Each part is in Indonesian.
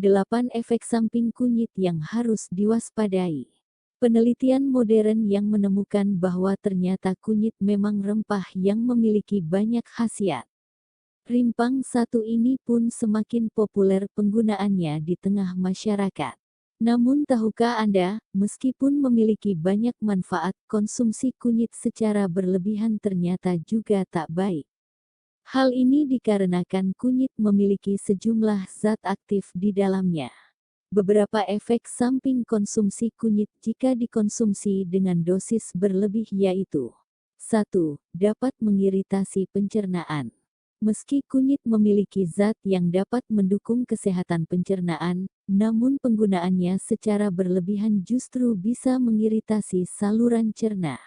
8 efek samping kunyit yang harus diwaspadai. Penelitian modern yang menemukan bahwa ternyata kunyit memang rempah yang memiliki banyak khasiat. Rimpang satu ini pun semakin populer penggunaannya di tengah masyarakat. Namun tahukah Anda, meskipun memiliki banyak manfaat, konsumsi kunyit secara berlebihan ternyata juga tak baik. Hal ini dikarenakan kunyit memiliki sejumlah zat aktif di dalamnya. Beberapa efek samping konsumsi kunyit jika dikonsumsi dengan dosis berlebih yaitu 1. Dapat mengiritasi pencernaan. Meski kunyit memiliki zat yang dapat mendukung kesehatan pencernaan, namun penggunaannya secara berlebihan justru bisa mengiritasi saluran cerna.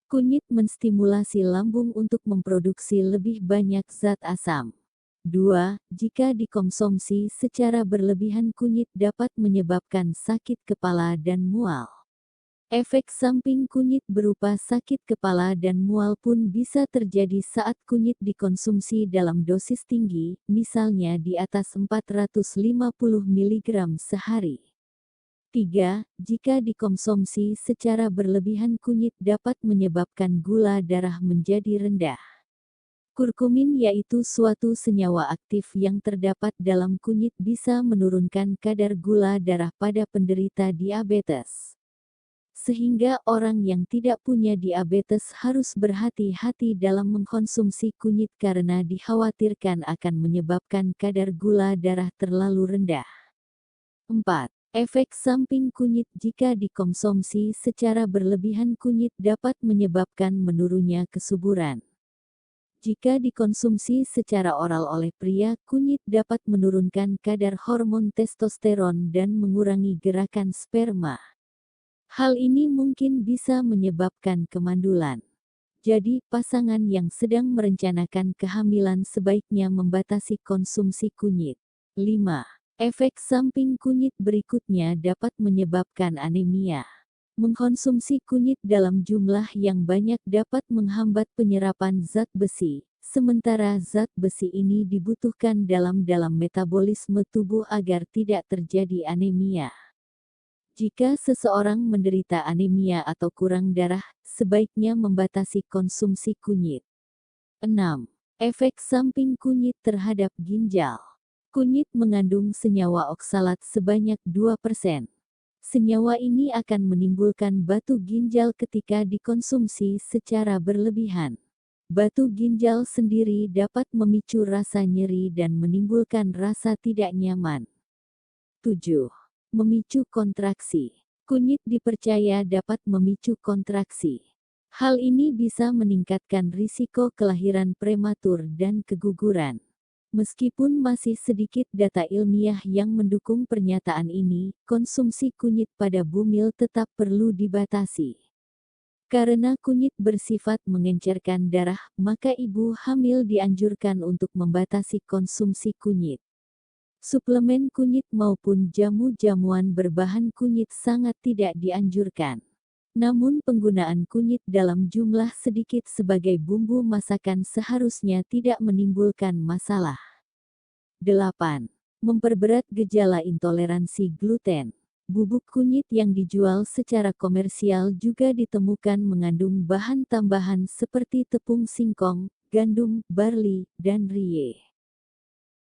Kunyit menstimulasi lambung untuk memproduksi lebih banyak zat asam. 2. Jika dikonsumsi secara berlebihan kunyit dapat menyebabkan sakit kepala dan mual. Efek samping kunyit berupa sakit kepala dan mual pun bisa terjadi saat kunyit dikonsumsi dalam dosis tinggi, misalnya di atas 450 mg sehari. 3. Jika dikonsumsi secara berlebihan kunyit dapat menyebabkan gula darah menjadi rendah. Kurkumin yaitu suatu senyawa aktif yang terdapat dalam kunyit bisa menurunkan kadar gula darah pada penderita diabetes. Sehingga orang yang tidak punya diabetes harus berhati-hati dalam mengkonsumsi kunyit karena dikhawatirkan akan menyebabkan kadar gula darah terlalu rendah. 4. Efek samping kunyit jika dikonsumsi secara berlebihan kunyit dapat menyebabkan menurunnya kesuburan. Jika dikonsumsi secara oral oleh pria, kunyit dapat menurunkan kadar hormon testosteron dan mengurangi gerakan sperma. Hal ini mungkin bisa menyebabkan kemandulan. Jadi, pasangan yang sedang merencanakan kehamilan sebaiknya membatasi konsumsi kunyit. 5. Efek samping kunyit berikutnya dapat menyebabkan anemia. Mengkonsumsi kunyit dalam jumlah yang banyak dapat menghambat penyerapan zat besi, sementara zat besi ini dibutuhkan dalam metabolisme tubuh agar tidak terjadi anemia. Jika seseorang menderita anemia atau kurang darah, sebaiknya membatasi konsumsi kunyit. 6. Efek samping kunyit terhadap ginjal. Kunyit mengandung senyawa oksalat sebanyak 2%. Senyawa ini akan menimbulkan batu ginjal ketika dikonsumsi secara berlebihan. Batu ginjal sendiri dapat memicu rasa nyeri dan menimbulkan rasa tidak nyaman. 7. Memicu kontraksi. Kunyit dipercaya dapat memicu kontraksi. Hal ini bisa meningkatkan risiko kelahiran prematur dan keguguran. Meskipun masih sedikit data ilmiah yang mendukung pernyataan ini, konsumsi kunyit pada bumil tetap perlu dibatasi. Karena kunyit bersifat mengencerkan darah, maka ibu hamil dianjurkan untuk membatasi konsumsi kunyit. Suplemen kunyit maupun jamu-jamuan berbahan kunyit sangat tidak dianjurkan. Namun penggunaan kunyit dalam jumlah sedikit sebagai bumbu masakan seharusnya tidak menimbulkan masalah. 8. Memperberat gejala intoleransi gluten. Bubuk kunyit yang dijual secara komersial juga ditemukan mengandung bahan tambahan seperti tepung singkong, gandum, barli, dan rie.